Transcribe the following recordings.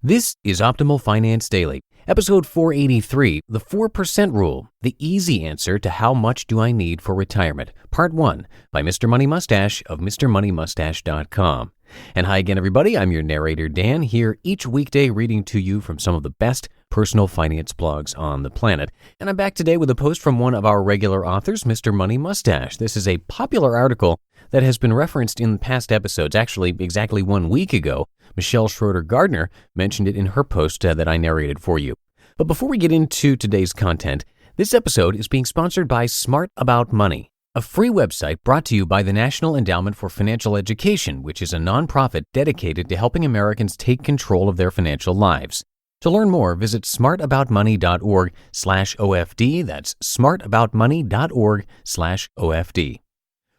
This is Optimal Finance Daily, episode 483, The 4% Rule, the easy answer to how much do I need for retirement, part 1, by Mr. Money Mustache of MrMoneyMustache.com. And hi again, everybody. I'm your narrator, Dan, here each weekday reading to you from some of the best personal finance blogs on the planet. And I'm back today with a post from one of our regular authors, Mr. Money Mustache. This is a popular article that has been referenced in past episodes. Actually, exactly 1 week ago, Michelle Schroeder-Gardner mentioned it in her post that I narrated for you. But before we get into today's content, this episode is being sponsored by Smart About Money, a free website brought to you by the National Endowment for Financial Education, which is a nonprofit dedicated to helping Americans take control of their financial lives. To learn more, visit smartaboutmoney.org/OFD. That's smartaboutmoney.org/OFD.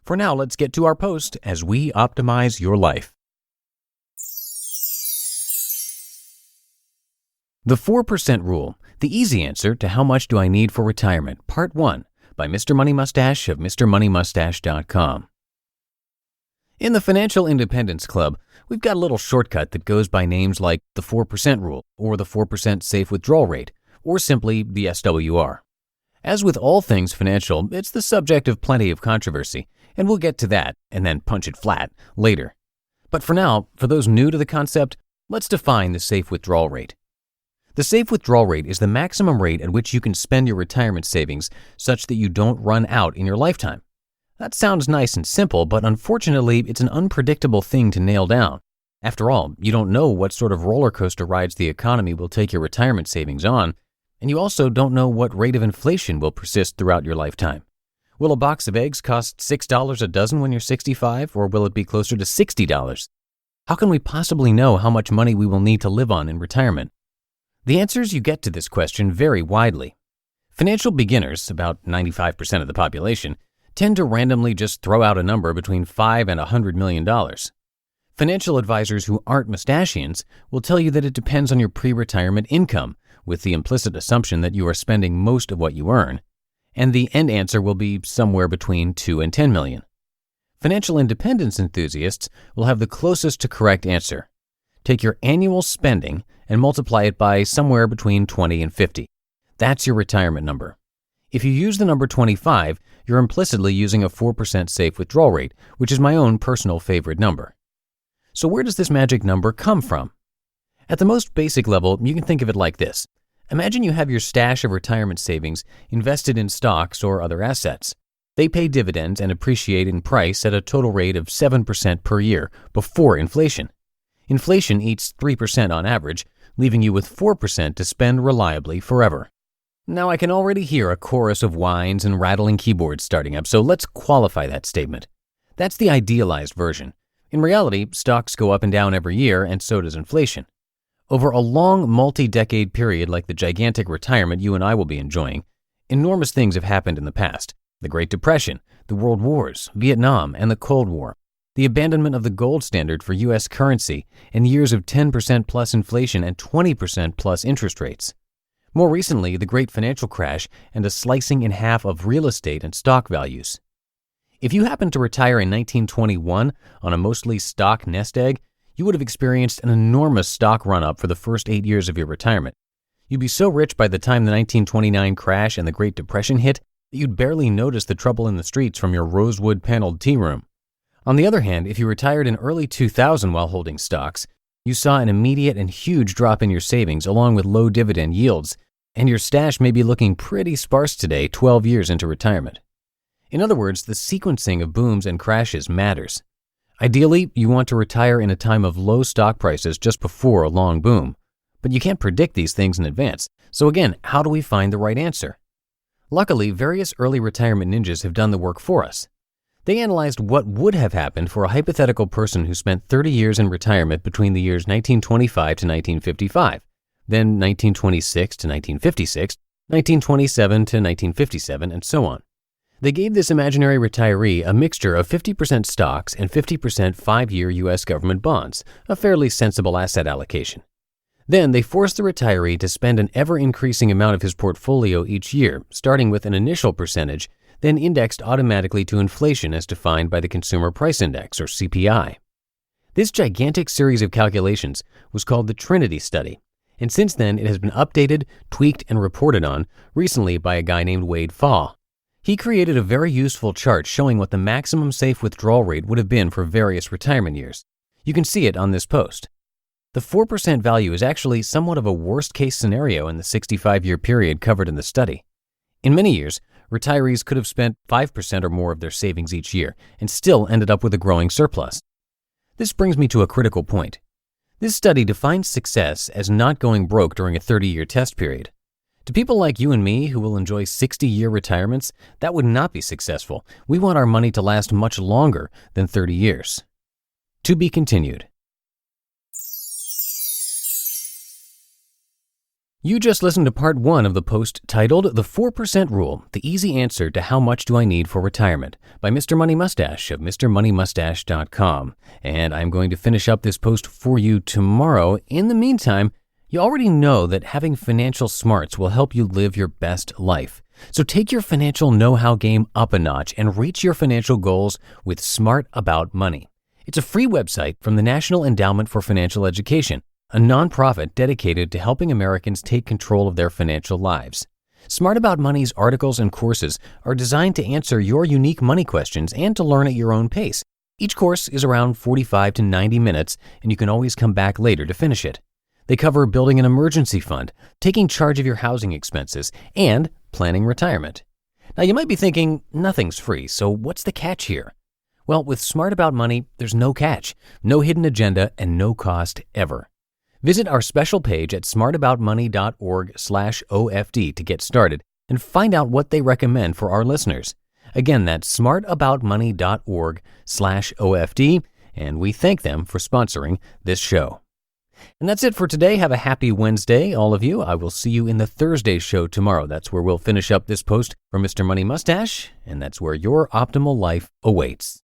For now, let's get to our post as we optimize your life. The 4% Rule, the easy answer to how much do I need for retirement, part 1, by Mr. Money Mustache of MrMoneyMustache.com. In the Financial Independence Club, we've got a little shortcut that goes by names like the 4% Rule, or the 4% Safe Withdrawal Rate, or simply the SWR. As with all things financial, it's the subject of plenty of controversy, and we'll get to that, and then punch it flat, later. But for now, for those new to the concept, let's define the Safe Withdrawal Rate. The safe withdrawal rate is the maximum rate at which you can spend your retirement savings such that you don't run out in your lifetime. That sounds nice and simple, but unfortunately, it's an unpredictable thing to nail down. After all, you don't know what sort of roller coaster rides the economy will take your retirement savings on, and you also don't know what rate of inflation will persist throughout your lifetime. Will a box of eggs cost $6 a dozen when you're 65, or will it be closer to $60? How can we possibly know how much money we will need to live on in retirement? The answers you get to this question vary widely. Financial beginners, about 95% of the population, tend to randomly just throw out a number between $5 and $100 million. Financial advisors who aren't mustachians will tell you that it depends on your pre-retirement income, with the implicit assumption that you are spending most of what you earn, and the end answer will be somewhere between $2 and $10 million. Financial independence enthusiasts will have the closest to correct answer. Take your annual spending and multiply it by somewhere between 20 and 50. That's your retirement number. If you use the number 25, you're implicitly using a 4% safe withdrawal rate, which is my own personal favorite number. So where does this magic number come from? At the most basic level, you can think of it like this. Imagine you have your stash of retirement savings invested in stocks or other assets. They pay dividends and appreciate in price at a total rate of 7% per year before inflation. Inflation eats 3% on average, leaving you with 4% to spend reliably forever. Now I can already hear a chorus of whines and rattling keyboards starting up, so let's qualify that statement. That's the idealized version. In reality, stocks go up and down every year, and so does inflation. Over a long, multi-decade period like the gigantic retirement you and I will be enjoying, enormous things have happened in the past. The Great Depression, the World Wars, Vietnam, and the Cold War. The abandonment of the gold standard for U.S. currency, and years of 10% plus inflation and 20% plus interest rates. More recently, the great financial crash and a slicing in half of real estate and stock values. If you happened to retire in 1921 on a mostly stock nest egg, you would have experienced an enormous stock run-up for the first 8 years of your retirement. You'd be so rich by the time the 1929 crash and the Great Depression hit that you'd barely notice the trouble in the streets from your rosewood-paneled tea room. On the other hand, if you retired in early 2000 while holding stocks, you saw an immediate and huge drop in your savings along with low dividend yields, and your stash may be looking pretty sparse today 12 years into retirement. In other words, the sequencing of booms and crashes matters. Ideally, you want to retire in a time of low stock prices just before a long boom, but you can't predict these things in advance. So again, how do we find the right answer? Luckily, various early retirement ninjas have done the work for us. They analyzed what would have happened for a hypothetical person who spent 30 years in retirement between the years 1925 to 1955, then 1926 to 1956, 1927 to 1957, and so on. They gave this imaginary retiree a mixture of 50% stocks and 50% 5-year U.S. government bonds, a fairly sensible asset allocation. Then they forced the retiree to spend an ever-increasing amount of his portfolio each year, starting with an initial percentage, then indexed automatically to inflation as defined by the Consumer Price Index, or CPI. This gigantic series of calculations was called the Trinity Study, and since then it has been updated, tweaked, and reported on recently by a guy named Wade Faw. He created a very useful chart showing what the maximum safe withdrawal rate would have been for various retirement years. You can see it on this post. The 4% value is actually somewhat of a worst-case scenario in the 65-year period covered in the study. In many years, retirees could have spent 5% or more of their savings each year and still ended up with a growing surplus. This brings me to a critical point. This study defines success as not going broke during a 30-year test period. To people like you and me who will enjoy 60-year retirements, that would not be successful. We want our money to last much longer than 30 years. To be continued. You just listened to part 1 of the post titled The 4% Rule, The Easy Answer to How Much Do I Need for Retirement by Mr. Money Mustache of MrMoneyMustache.com. And I'm going to finish up this post for you tomorrow. In the meantime, you already know that having financial smarts will help you live your best life. So take your financial know-how game up a notch and reach your financial goals with Smart About Money. It's a free website from the National Endowment for Financial Education, a nonprofit dedicated to helping Americans take control of their financial lives. Smart About Money's articles and courses are designed to answer your unique money questions and to learn at your own pace. Each course is around 45 to 90 minutes, and you can always come back later to finish it. They cover building an emergency fund, taking charge of your housing expenses, and planning retirement. Now, you might be thinking, nothing's free, so what's the catch here? Well, with Smart About Money, there's no catch, no hidden agenda, and no cost ever. Visit our special page at smartaboutmoney.org/OFD to get started and find out what they recommend for our listeners. Again, that's smartaboutmoney.org/OFD, and we thank them for sponsoring this show. And that's it for today. Have a happy Wednesday, all of you. I will see you in the Thursday show tomorrow. That's where we'll finish up this post from Mr. Money Mustache, and that's where your optimal life awaits.